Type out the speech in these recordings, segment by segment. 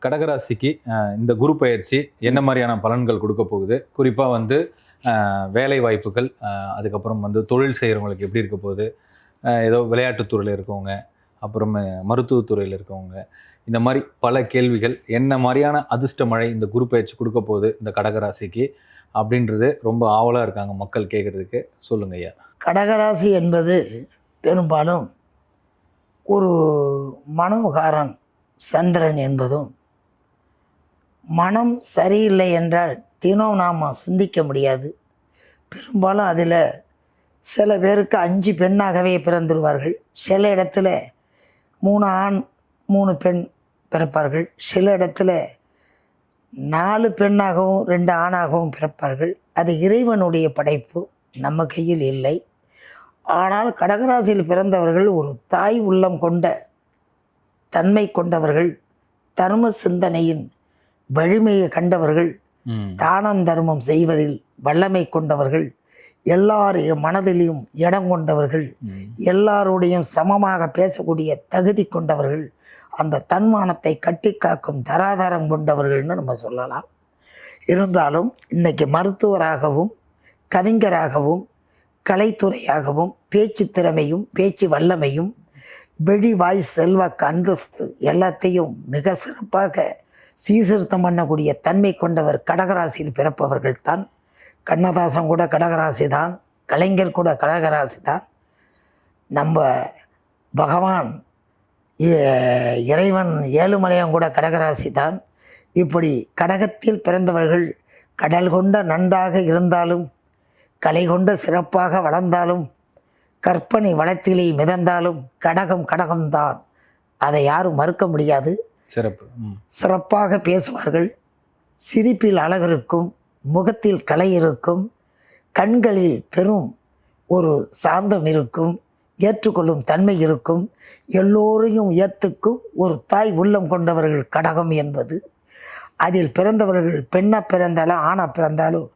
கடகராசிக்கு இந்த குரு பயிற்சி என்ன மாதிரியான பலன்கள் கொடுக்க போகுது? குறிப்பாக வந்து வேலை வாய்ப்புகள், அதுக்கப்புறம் வந்து தொழில் செய்கிறவங்களுக்கு எப்படி இருக்க போகுது? ஏதோ விளையாட்டுத்துறையில் இருக்கவங்க, அப்புறம் மருத்துவத்துறையில் இருக்கவங்க, இந்த மாதிரி பல கேள்விகள். என்ன மாதிரியான அதிர்ஷ்ட மழை இந்த குரு பயிற்சி கொடுக்க போகுது இந்த கடகராசிக்கு அப்படின்றது ரொம்ப ஆவலாக இருக்காங்க மக்கள் கேட்குறதுக்கு. சொல்லுங்க ஐயா. கடகராசி என்பது பெரும்பாலும் ஒரு மனோகாரன் சந்திரன் என்பதும், மனம் சரியில்லை என்றால் தினம் நாம் சிந்திக்க முடியாது. பெரும்பாலும் அதில் சில பேருக்கு 5 பெண்ணாகவே பிறந்துருவார்கள். சில இடத்துல 3 ஆண் 3 பெண் பிறப்பார்கள். சில இடத்துல 4 பெண்ணாகவும் 2 ஆணாகவும் பிறப்பார்கள். அது இறைவனுடைய படைப்பு, நம்ம கையில் இல்லை. ஆனால் கடகராசியில் பிறந்தவர்கள் ஒரு தாய் உள்ளம் கொண்ட தன்மை கொண்டவர்கள், தர்ம சிந்தனையின் வலிமையை கண்டவர்கள், தானம் தர்மம் செய்வதில் வல்லமை கொண்டவர்கள், எல்லாரையும் மனதிலையும் இடம் கொண்டவர்கள், எல்லாரோடையும் சமமாக பேசக்கூடிய தகுதி கொண்டவர்கள், அந்த தன்மானத்தை கட்டி காக்கும் தராதாரம் கொண்டவர்கள்னு நம்ம சொல்லலாம். இருந்தாலும் இன்னைக்கு மருத்துவராகவும் கவிஞராகவும் கலைத்துறையாகவும் பேச்சு திறமையும் பேச்சு வல்லமையும் வெளி வாய் செல்வாக்கு அந்தஸ்து எல்லாத்தையும் மிக சிறப்பாக சீர்திருத்தம் பண்ணக்கூடிய தன்மை கொண்டவர் கடகராசியில் பிறப்பவர்கள் தான். கண்ணதாசன் கூட கடகராசி தான், கலைஞர் கூட கடகராசி தான், நம்ம பகவான் இறைவன் ஏழுமலையான் கூட கடகராசி தான். இப்படி கடகத்தில் பிறந்தவர்கள் கடல் கொண்ட நன்றாக இருந்தாலும், கலை கொண்ட சிறப்பாக வளர்ந்தாலும், கற்பனை வளத்திலே மிதந்தாலும் கடகம்தான். அதை யாரும் மறுக்க முடியாது. சிறப்பாக பேசுவார்கள். சிரிப்பில் அழகு இருக்கும், முகத்தில் கலை இருக்கும், கண்களில் பெரும் ஒரு சாந்தம் இருக்கும், ஏற்றுக்கொள்ளும் தன்மை இருக்கும், எல்லோரையும் ஏற்றுக்கும் ஒரு தாய் உள்ளம் கொண்டவர்கள் கடகம் என்பது. அதில் பிறந்தவர்கள் பெண்ணாக பிறந்தாலும் ஆணாக பிறந்தாலும்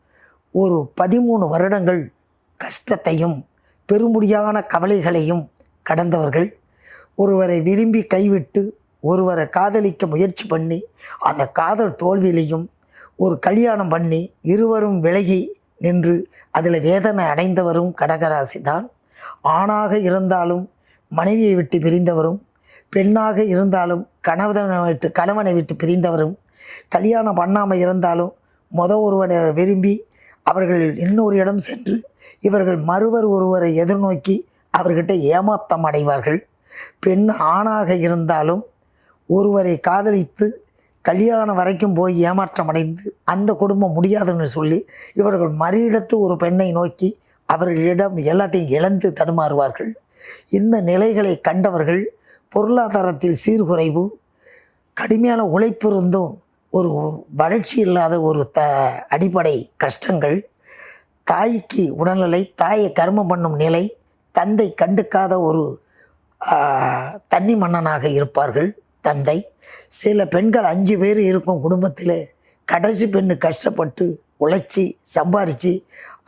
ஒரு 13 வருடங்கள் கஷ்டத்தையும் பெருமுடியான கவலைகளையும் கடந்தவர்கள். ஒருவரை விரும்பி கைவிட்டு ஒருவரை காதலிக்க முயற்சி பண்ணி அந்த காதல் தோல்வியிலையும் ஒரு கல்யாணம் பண்ணி இருவரும் விலகி நின்று அதில் வேதனை அடைந்தவரும் கடகராசி தான். ஆணாக இருந்தாலும் மனைவியை விட்டு பிரிந்தவரும், பெண்ணாக இருந்தாலும் கணவனை விட்டு பிரிந்தவரும், கல்யாணம் பண்ணாமல் இருந்தாலும் ஒருவனை விரும்பி அவர்கள் இன்னொரு இடம் சென்று இவர்கள் ஒருவரை எதிர்நோக்கி அவர்கிட்ட ஏமாற்றம் அடைவார்கள். பெண் ஆணாக இருந்தாலும் ஒருவரை காதலித்து கல்யாணம் வரைக்கும் போய் ஏமாற்றம் அடைந்து அந்த குடும்பம் முடியாதுன்னு சொல்லி இவர்கள் மறுஇடத்து ஒரு பெண்ணை நோக்கி அவர்களிடம் எல்லாத்தையும் இழந்து தடுமாறுவார்கள். இந்த நிலைகளை கண்டவர்கள் பொருளாதாரத்தில் சீர்குறைவு, கடுமையான உழைப்பு இருந்தும் ஒரு வளர்ச்சி இல்லாத ஒரு அடிப்படை கஷ்டங்கள், தாய்க்கு உடல்நிலை, தாயை கர்மம் பண்ணும் நிலை, தந்தை கண்டுக்காத ஒரு தண்ணி மன்னனாக இருப்பார்கள் தந்தை. சில பெண்கள் 5 பேர் இருக்கும் குடும்பத்தில் கடைசி பெண்ணு கஷ்டப்பட்டு உழைச்சி சம்பாரித்து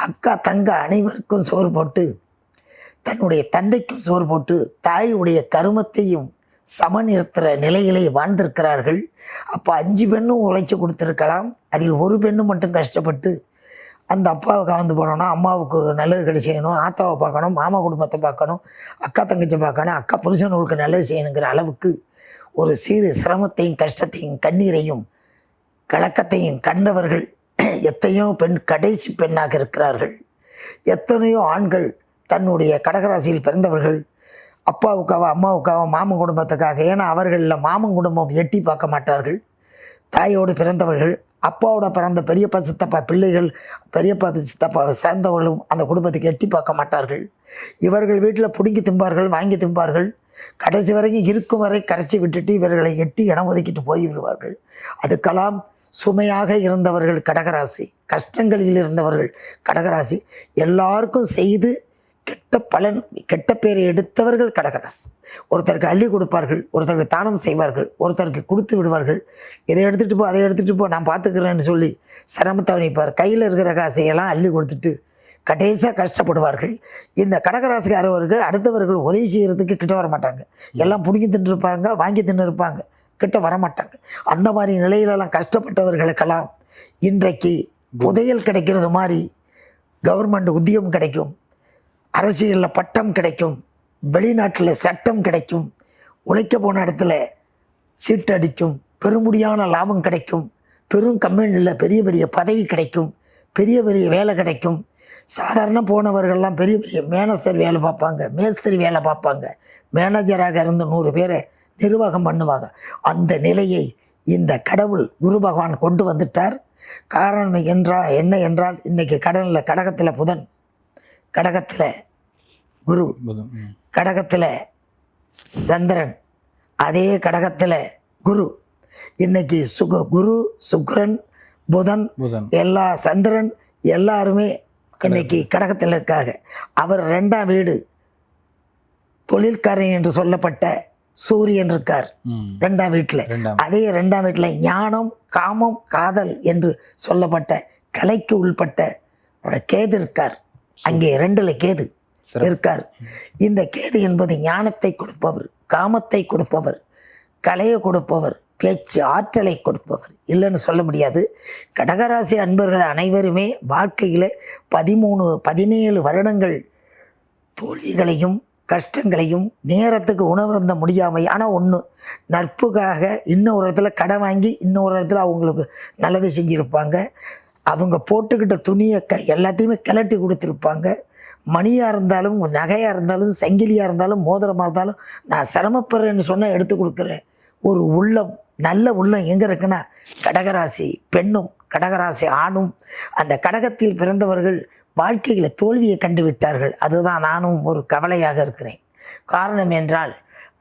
அக்கா தங்க அனைவருக்கும் சோறு போட்டு தன்னுடைய தந்தைக்கும் சோறு போட்டு தாயுடைய கருமத்தையும் சமநிறுத்துகிற நிலையிலே வாழ்ந்திருக்கிறார்கள். அப்போ 5 பெண்ணும் உழைச்சி கொடுத்துருக்கலாம். அதில் ஒரு பெண்ணு மட்டும் கஷ்டப்பட்டு அந்த அப்பாவுக்கு வந்து போனோன்னா அம்மாவுக்கு நல்லது கிடைச்சி செய்யணும், ஆத்தாவை பார்க்கணும், மாமா குடும்பத்தை பார்க்கணும், அக்கா தங்கச்சி பார்க்கணும், அக்கா புருஷனுக்கு நல்லது செய்யணுங்கிற அளவுக்கு ஒரு சிரமத்தையும் கஷ்டத்தையும் கண்ணீரையும் கலக்கத்தையும் கண்டவர்கள் எத்தனையோ கடைசி பெண்ணாக இருக்கிறார்கள். எத்தனையோ ஆண்கள் தன்னுடைய கடகராசியில் பிறந்தவர்கள் அப்பாவுக்காக அம்மாவுக்காக மாமன் குடும்பத்துக்காக, ஏன்னா அவர்களில் மாமன் குடும்பம் எட்டி பார்க்க மாட்டார்கள். தாயோடு பிறந்தவர்கள் அப்பாவோட பிறந்த பெரியப்பா சித்தப்பா பிள்ளைகள் பெரியப்பா சித்தப்பா சேர்ந்தவர்களும் அந்த குடும்பத்துக்கு எட்டி பார்க்க மாட்டார்கள். இவர்கள் வீட்டில் பிடுங்கி திம்பார்கள், வாங்கி திம்பார்கள். கடைசி வரைக்கும் இருக்கும் வரை கரைச்சி விட்டுட்டு இவர்களை எட்டி இடம் ஒதுக்கிட்டு போய்விடுவார்கள். அதுக்கெல்லாம் சுமையாக இருந்தவர்கள் கடகராசி, கஷ்டங்களில் இருந்தவர்கள் கடகராசி. எல்லாருக்கும் செய்து கெட்ட பேரை எடுத்தவர்கள் கடகராசி. ஒருத்தருக்கு அள்ளி கொடுப்பார்கள், ஒருத்தருக்கு தானம் செய்வார்கள், ஒருத்தருக்கு கொடுத்து விடுவார்கள். இதை எடுத்துகிட்டு போ, அதை எடுத்துகிட்டு போ, நான் பார்த்துக்கிறேன்னு சொல்லி சிரமத்தை நிற்பார். கையில் இருக்கிற காசையெல்லாம் அள்ளி கொடுத்துட்டு கடைசியாக கஷ்டப்படுவார்கள். இந்த கடகராசிக்காரவருக்கு அடுத்தவர்கள் உதவி செய்கிறதுக்கு கிட்ட வர மாட்டாங்க. எல்லாம் பிடிங்கி தின்னுருப்பாங்க, வாங்கி தின்னு இருப்பாங்க. கிட்ட வரமாட்டாங்க. அந்த மாதிரி நிலையிலெல்லாம் கஷ்டப்பட்டவர்களுக்கெல்லாம் இன்றைக்கு புதையல் கிடைக்கிறது மாதிரி கவர்மெண்ட் உத்தியோகம் கிடைக்கும், அரசியலில் பட்டம் கிடைக்கும், வெளிநாட்டில் சட்டம் கிடைக்கும், உழைக்க போன இடத்துல சீட்டடிக்கும், பெருமுடியான லாபம் கிடைக்கும், பெரும் கம்பெனியில் பெரிய பெரிய பதவி கிடைக்கும், பெரிய பெரிய வேலை கிடைக்கும். சாதாரண போனவர்கள்லாம் பெரிய பெரிய மேனேஜர் வேலை பார்ப்பாங்க, மேஸ்திரி வேலை பார்ப்பாங்க, மேனேஜராக இருந்து 100 பேரை நிர்வாகம் பண்ணுவாங்க. அந்த நிலையை இந்த கடவுள் குரு பகவான் கொண்டு வந்துட்டார். காரணம் என்ன என்றால் இன்றைக்கி கடகத்தில் புதன், கடகத்தில் குரு, கடகத்தில் சந்திரன், அதே கடகத்தில் குரு. இன்னைக்கு குரு, சுக்கிரன், புதன் எல்லா சந்திரன் எல்லாருமே இன்னைக்கு கடகத்தில் இருக்காங்க. அவர் 2ஆம் வீடு தொழில்காரன் என்று சொல்லப்பட்ட சூரியன் இருக்கார் 2ஆம் வீட்டில். அதே 2ஆம் வீட்டில் ஞானம், காமம், காதல் என்று சொல்லப்பட்ட கலைக்கு உள்பட்ட கேது இருக்கார். அங்கே 2ல் கேது இருக்கார். இந்த கேது என்பது ஞானத்தை கொடுப்பவர், காமத்தை கொடுப்பவர், கலையை கொடுப்பவர், பேச்சு ஆற்றலை கொடுப்பவர், இல்லைன்னு சொல்ல முடியாது. கடகராசி அன்பர்கள் அனைவருமே வாழ்க்கையில் 17 வருடங்கள் தோல்விகளையும் கஷ்டங்களையும் நேரத்துக்கு உணர்ந்த முடியாமை. ஆனால் ஒன்று, நட்புக்காக இன்னொரு இடத்துல கடன் வாங்கி இன்னொரு இடத்துல அவங்களுக்கு நல்லது செஞ்சுருப்பாங்க. அவங்க போட்டுக்கிட்ட துணியை எல்லாத்தையுமே கிளட்டி கொடுத்துருப்பாங்க. மணியாக இருந்தாலும், நகையாக இருந்தாலும், சங்கிலியாக இருந்தாலும், மோதிரமாக இருந்தாலும், நான் சிரமப்படுறேன்னு சொன்னால் எடுத்து கொடுக்குறேன். ஒரு உள்ளம், நல்ல உள்ளம் எங்கே இருக்குன்னா கடகராசி பெண்ணும் கடகராசி ஆணும். அந்த கடகத்தில் பிறந்தவர்கள் வாழ்க்கையில் தோல்வியை கண்டு விட்டார்கள். அதுதான் நானும் ஒரு கவலையாக இருக்கிறேன். காரணம் என்றால்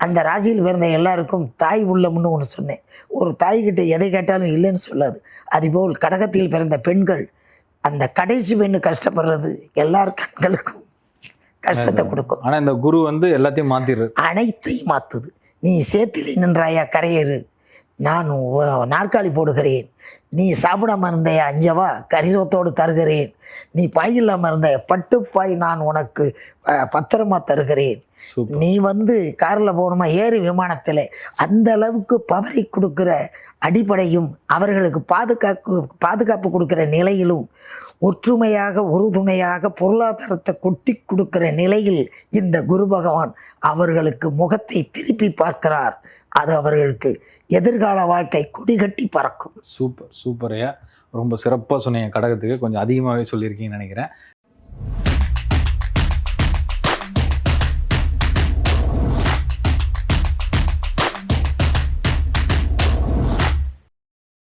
அந்த ராசியில் பிறந்த எல்லாருக்கும் தாய் உள்ளம்னு ஒன்று சொன்னேன். ஒரு தாய்கிட்ட எதை கேட்டாலும் இல்லைன்னு சொல்லாது. அதுபோல் கடகத்தில் பிறந்த பெண்கள், அந்த கடைசி பெண்ணு கஷ்டப்படுறது எல்லார் கண்களுக்கும் கஷ்டத்தை கொடுக்கும். ஆனால் இந்த குரு எல்லாத்தையும் மாற்றிடுறது, அனைத்தையும் மாற்றுது. நீ சேத்திலே நின்றாயா கரையேறு, நான் நாற்காலி போடுகிறேன். நீ சாப்பிடாம இருந்தையா அஞ்சவா கரிசோத்தோடு தருகிறேன். நீ பாய் இல்லாமல் இருந்த பட்டுப்பாய் நான் உனக்கு பத்திரமா தருகிறேன். நீ காரில் போகணுமா ஏறி விமானத்தில். அந்த அளவுக்கு பவரை கொடுக்குற அடிப்படையும் அவர்களுக்கு பாதுகாப்பு கொடுக்குற நிலையிலும் ஒற்றுமையாக உறுதுணையாக பொருளாதாரத்தை கொட்டி கொடுக்குற நிலையில் இந்த குரு பகவான் அவர்களுக்கு முகத்தை திருப்பி பார்க்கிறார். அது அவர்களுக்கு எதிர்கால வாழ்க்கை கொடிகட்டி பறக்கும். சூப்பர் ஐயா, ரொம்ப சிறப்பாக சொன்னீங்க. கடகத்துக்கு கொஞ்சம் அதிகமாகவே சொல்லியிருக்கீங்கன்னு நினைக்கிறேன்.